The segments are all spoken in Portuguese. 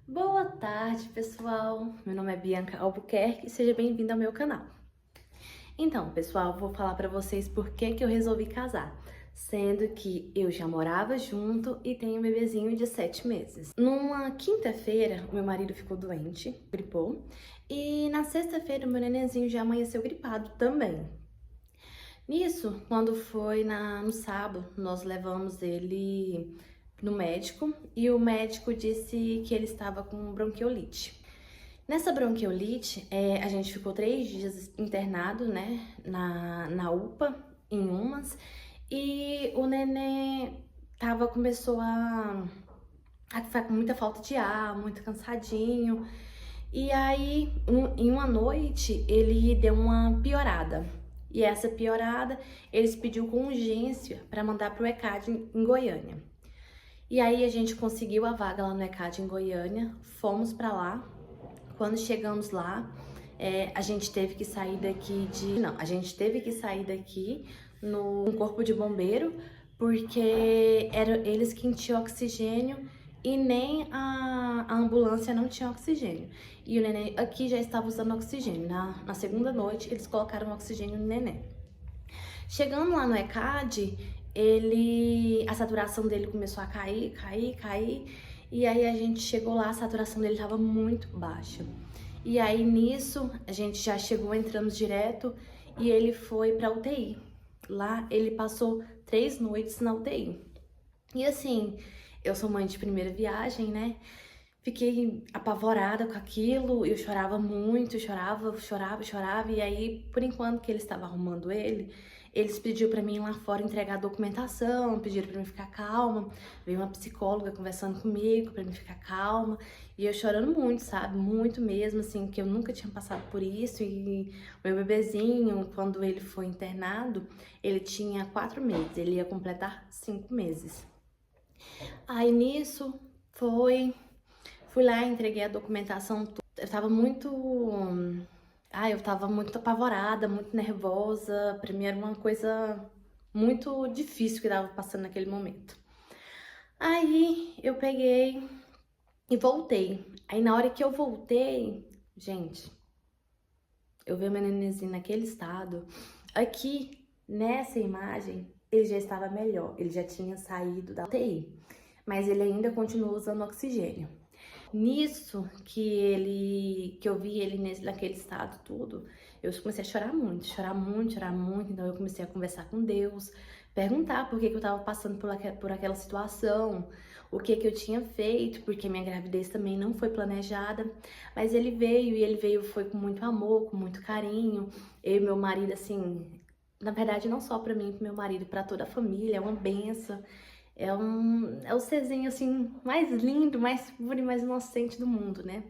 Boa tarde, pessoal! Meu nome é Bianca Albuquerque e seja bem-vindo ao meu canal. Então, pessoal, vou falar pra vocês por que eu resolvi casar, sendo que eu já morava junto e tenho um bebezinho de 7 meses. Numa quinta-feira, meu marido ficou doente, gripou, e na sexta-feira, meu nenenzinho já amanheceu gripado também. Nisso, quando foi no sábado, nós levamos ele no médico e o médico disse que ele estava com bronquiolite. Nessa bronquiolite, a gente ficou 3 dias internado, né, na UPA, em Umas, e o neném começou a ficar com muita falta de ar, muito cansadinho, e aí, em uma noite, ele deu uma piorada. E essa piorada, eles pediu com urgência para mandar para o ECAD em Goiânia. E aí a gente conseguiu a vaga lá no ECAD em Goiânia, fomos para lá. Quando chegamos lá, a gente teve que sair daqui a gente teve que sair daqui no corpo de bombeiro, porque eram eles que tinham oxigênio e nem a ambulância não tinha oxigênio. E o neném aqui já estava usando oxigênio. Na segunda noite, eles colocaram oxigênio no neném. Chegando lá no ECAD, a saturação dele começou a cair. E aí a gente chegou lá, a saturação dele estava muito baixa. E aí nisso, a gente já chegou, entramos direto e ele foi pra UTI. Lá ele passou 3 noites na UTI. E assim, eu sou mãe de primeira viagem, né? Fiquei apavorada com aquilo, eu chorava muito, chorava. E aí, por enquanto que ele estava arrumando ele, eles pediram pra mim ir lá fora entregar a documentação, pediram pra mim ficar calma. Veio uma psicóloga conversando comigo pra mim ficar calma. E eu chorando muito, sabe? Muito mesmo, assim, que eu nunca tinha passado por isso. E meu bebezinho, quando ele foi internado, ele tinha 4 meses, ele ia completar 5 meses. Aí nisso, fui lá, entreguei a documentação, tudo. Eu tava muito apavorada, muito nervosa. Pra mim era uma coisa muito difícil que tava passando naquele momento. Aí eu peguei e voltei. Aí na hora que eu voltei, gente, eu vi o meu nenenzinho naquele estado. Aqui, nessa imagem, ele já estava melhor. Ele já tinha saído da UTI, mas ele ainda continua usando oxigênio. Nisso que eu vi ele naquele estado tudo, eu comecei a chorar muito. Então eu comecei a conversar com Deus, perguntar por que eu tava passando por aquela situação, o que eu tinha feito, porque minha gravidez também não foi planejada. Mas ele veio foi com muito amor, com muito carinho. Eu e meu marido, assim, na verdade não só pra mim, pro meu marido, pra toda a família, é uma benção. É o serzinho, assim, mais lindo, mais puro e mais inocente do mundo, né?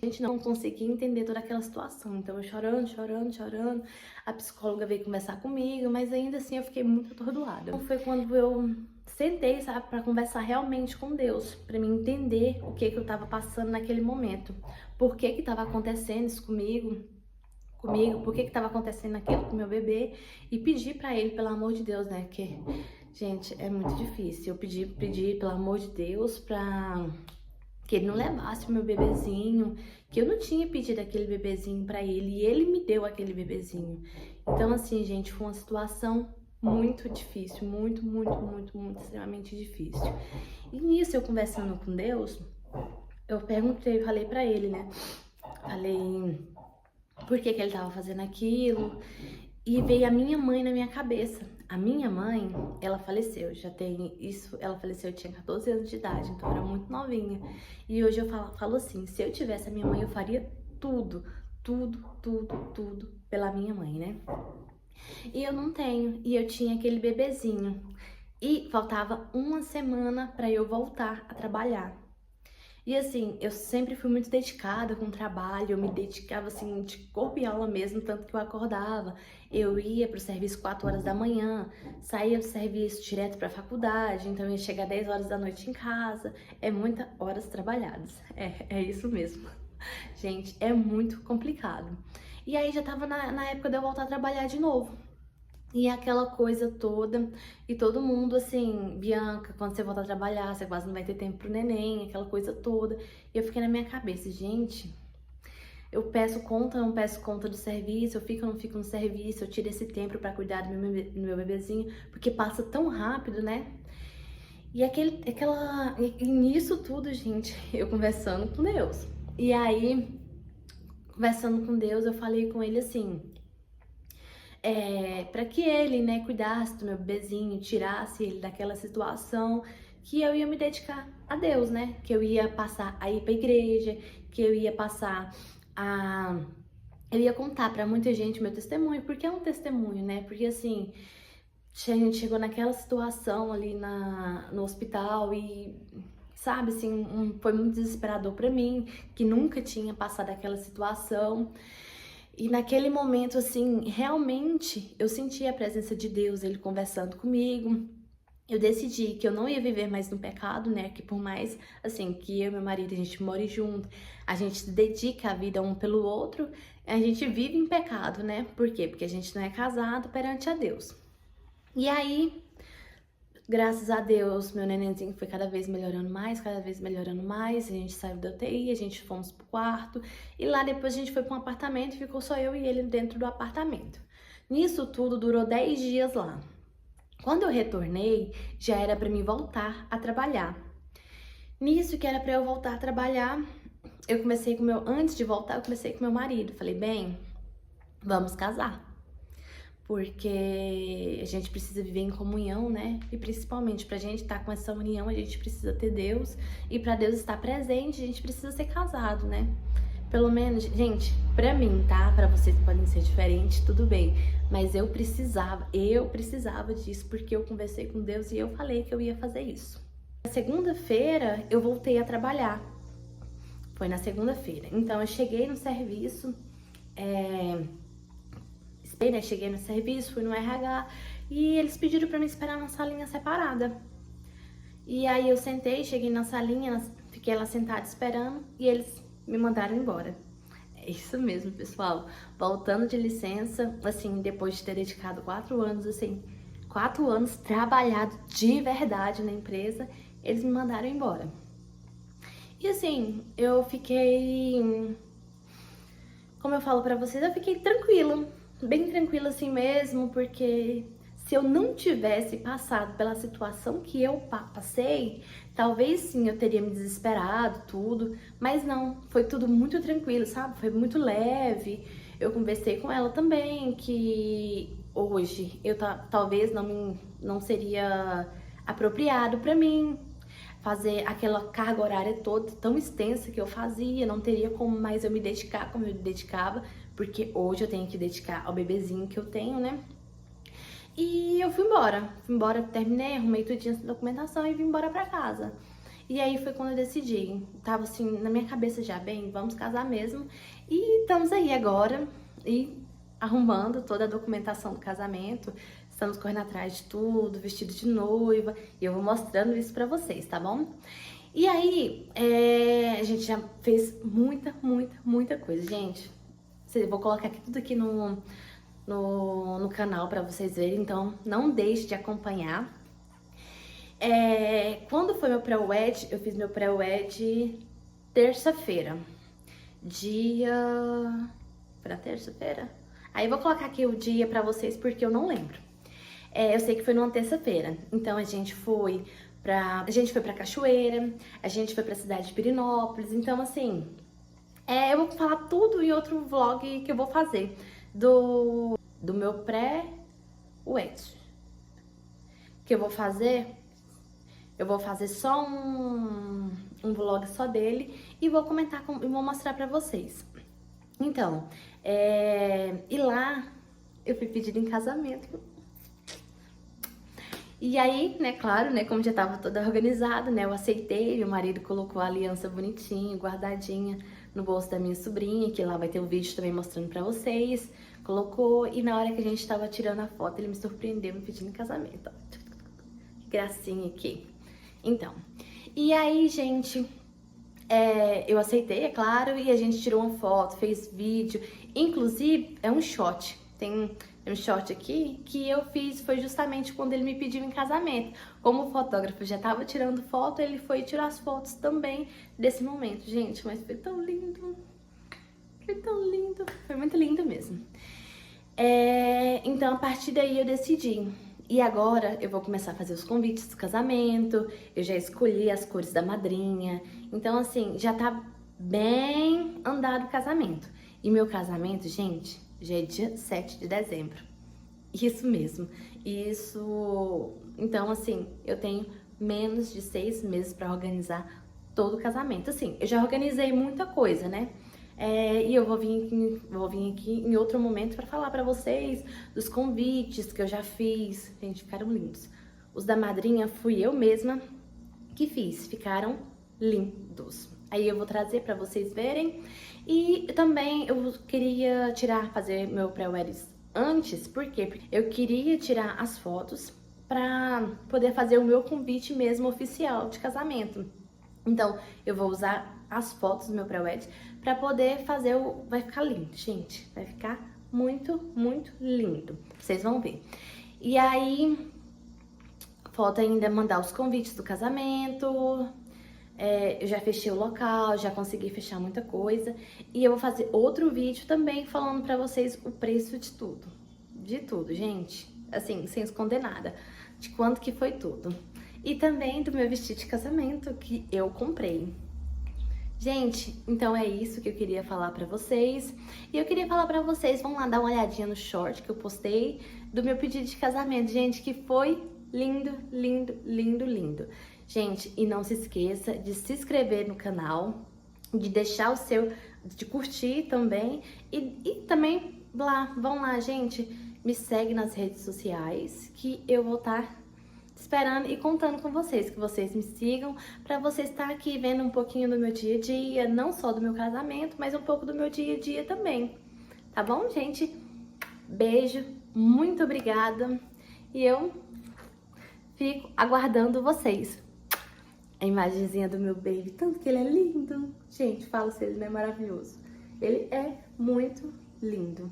A gente não conseguia entender toda aquela situação, então eu chorando. A psicóloga veio conversar comigo, mas ainda assim eu fiquei muito atordoada. Então foi quando eu sentei, sabe, pra conversar realmente com Deus, pra me entender o que eu tava passando naquele momento. Por que tava acontecendo isso comigo, por que tava acontecendo aquilo com meu bebê, e pedir pra ele, pelo amor de Deus, né, que, gente, é muito difícil. Eu pedi, pelo amor de Deus, pra que ele não levasse o meu bebezinho, que eu não tinha pedido aquele bebezinho pra ele, e ele me deu aquele bebezinho. Então, assim, gente, foi uma situação muito difícil, muito, extremamente difícil. E nisso, eu conversando com Deus, eu falei pra ele, né, falei por que ele tava fazendo aquilo, e veio a minha mãe na minha cabeça. A minha mãe, ela faleceu, ela faleceu, eu tinha 14 anos de idade, então eu era muito novinha. E hoje eu falo assim, se eu tivesse a minha mãe, eu faria tudo pela minha mãe, né? E eu não tenho, e eu tinha aquele bebezinho. E faltava uma semana pra eu voltar a trabalhar. E assim, eu sempre fui muito dedicada com o trabalho, eu me dedicava assim de corpo e alma mesmo, tanto que eu acordava, eu ia pro serviço 4 horas da manhã, saía do serviço direto pra faculdade, então eu ia chegar 10 horas da noite em casa, é muitas horas trabalhadas, é isso mesmo. Gente, é muito complicado. E aí já tava na época de eu voltar a trabalhar de novo. E aquela coisa toda, e todo mundo assim, Bianca, quando você voltar a trabalhar, você quase não vai ter tempo pro neném, aquela coisa toda. E eu fiquei na minha cabeça, gente, eu peço conta, não peço conta do serviço, eu fico ou não fico no serviço, eu tiro esse tempo pra cuidar do meu bebezinho, porque passa tão rápido, né? E nisso tudo, gente, eu conversando com Deus. E aí, conversando com Deus, eu falei com ele assim, para que ele, né, cuidasse do meu bebezinho, tirasse ele daquela situação, que eu ia me dedicar a Deus, né? Que eu ia passar a ir pra igreja, que eu ia passar a eu ia contar pra muita gente meu testemunho, porque é um testemunho, né? Porque assim, a gente chegou naquela situação ali no hospital e, sabe, assim, foi muito desesperador pra mim, que nunca tinha passado aquela situação. E naquele momento, assim, realmente eu senti a presença de Deus, Ele conversando comigo. Eu decidi que eu não ia viver mais no pecado, né? Que por mais, assim, que eu e meu marido, a gente more junto, a gente se dedica a vida um pelo outro, a gente vive em pecado, né? Por quê? Porque a gente não é casado perante a Deus. E aí, graças a Deus, meu nenenzinho foi cada vez melhorando mais. A gente saiu da UTI, a gente fomos pro quarto. E lá depois a gente foi para um apartamento e ficou só eu e ele dentro do apartamento. Nisso tudo durou 10 dias lá. Quando eu retornei, já era para mim voltar a trabalhar. Nisso que era para eu voltar a trabalhar, antes de voltar, eu comecei com meu marido. Falei, bem, vamos casar. Porque a gente precisa viver em comunhão, né? E principalmente pra gente estar com essa união, a gente precisa ter Deus. E pra Deus estar presente, a gente precisa ser casado, né? Pelo menos, gente, pra mim, tá? Pra vocês podem ser diferentes, tudo bem. Mas eu precisava disso, porque eu conversei com Deus e eu falei que eu ia fazer isso. Na segunda-feira, eu voltei a trabalhar. Foi na segunda-feira. Então, eu cheguei no serviço, né? Cheguei no serviço, fui no RH e eles pediram pra me esperar na salinha separada. E aí eu sentei, cheguei na salinha, fiquei lá sentada esperando e eles me mandaram embora. É isso mesmo, pessoal. Voltando de licença, assim, depois de ter dedicado 4 anos, assim, 4 anos trabalhado de verdade na empresa, eles me mandaram embora. E assim, eu fiquei, como eu falo pra vocês, eu fiquei tranquila, bem tranquila assim mesmo, porque se eu não tivesse passado pela situação que eu passei, talvez sim eu teria me desesperado, tudo, mas não, foi tudo muito tranquilo, sabe? Foi muito leve. Eu conversei com ela também que hoje eu talvez não seria apropriado pra mim fazer aquela carga horária toda tão extensa que eu fazia, não teria como mais eu me dedicar como eu me dedicava, porque hoje eu tenho que dedicar ao bebezinho que eu tenho, né? E eu fui embora, terminei, arrumei tudinho essa documentação e vim embora pra casa. E aí foi quando eu decidi, tava assim na minha cabeça já, bem, vamos casar mesmo. E estamos aí agora, e arrumando toda a documentação do casamento, estamos correndo atrás de tudo, vestido de noiva, e eu vou mostrando isso pra vocês, tá bom? E aí, a gente já fez muita coisa, gente. Vou colocar aqui tudo aqui no canal pra vocês verem, então não deixe de acompanhar. Quando foi meu pré-wed, eu fiz meu pré-wed terça-feira. Foi na terça-feira? Aí eu vou colocar aqui o dia pra vocês porque eu não lembro. Eu sei que foi numa terça-feira. Então a gente foi pra Cachoeira, a gente foi pra cidade de Pirinópolis. Então assim, eu vou falar tudo em outro vlog que eu vou fazer do meu pré-wed. Que eu vou fazer só um vlog só dele e vou comentar e vou mostrar pra vocês. Então, e lá eu fui pedida em casamento. E aí, né, claro, né, como já tava toda organizada, né, eu aceitei, meu marido colocou a aliança bonitinha, guardadinha no bolso da minha sobrinha, que lá vai ter um vídeo também mostrando pra vocês. Colocou, e na hora que a gente tava tirando a foto, ele me surpreendeu me pedindo em casamento, ó. Que gracinha aqui. Então, e aí, gente, eu aceitei, é claro, e a gente tirou uma foto, fez vídeo, inclusive é um shot, Tem um short aqui que eu fiz, foi justamente quando ele me pediu em casamento. Como o fotógrafo já tava tirando foto, ele foi tirar as fotos também desse momento. Gente, mas foi tão lindo. Foi tão lindo. Foi muito lindo mesmo. Então, a partir daí eu decidi. E agora eu vou começar a fazer os convites do casamento. Eu já escolhi as cores da madrinha. Então, assim, já tá bem andado o casamento. E meu casamento, gente, já é dia 7 de dezembro. Isso mesmo. Então, assim, eu tenho menos de 6 meses pra organizar todo o casamento. Assim, eu já organizei muita coisa, né? E eu vou vir aqui em outro momento para falar para vocês dos convites que eu já fiz. Gente, ficaram lindos. Os da madrinha fui eu mesma que fiz, ficaram lindos. Aí eu vou trazer para vocês verem. E também eu queria fazer meu pré-wedding antes, por quê? Porque eu queria tirar as fotos para poder fazer o meu convite mesmo oficial de casamento. Então, eu vou usar as fotos do meu pré-wedding pra poder fazer Vai ficar lindo, gente. Vai ficar muito, muito lindo. Vocês vão ver. E aí, falta ainda mandar os convites do casamento. Eu já fechei o local, já consegui fechar muita coisa. E eu vou fazer outro vídeo também falando pra vocês o preço de tudo. De tudo, gente. Assim, sem esconder nada. De quanto que foi tudo. E também do meu vestido de casamento que eu comprei. Gente, então é isso que eu queria falar pra vocês. E eu queria falar pra vocês, vamos lá dar uma olhadinha no short que eu postei do meu pedido de casamento, gente, que foi lindo, lindo, lindo, lindo. Gente, e não se esqueça de se inscrever no canal, de deixar o seu, de curtir também e também vão lá, gente, me segue nas redes sociais que eu vou estar esperando e contando com vocês, que vocês me sigam, para vocês estar aqui vendo um pouquinho do meu dia a dia, não só do meu casamento, mas um pouco do meu dia a dia também. Tá bom, gente? Beijo, muito obrigada e eu fico aguardando vocês. A imagenzinha do meu baby, tanto que ele é lindo. Gente, falo se ele não é maravilhoso. Ele é muito lindo.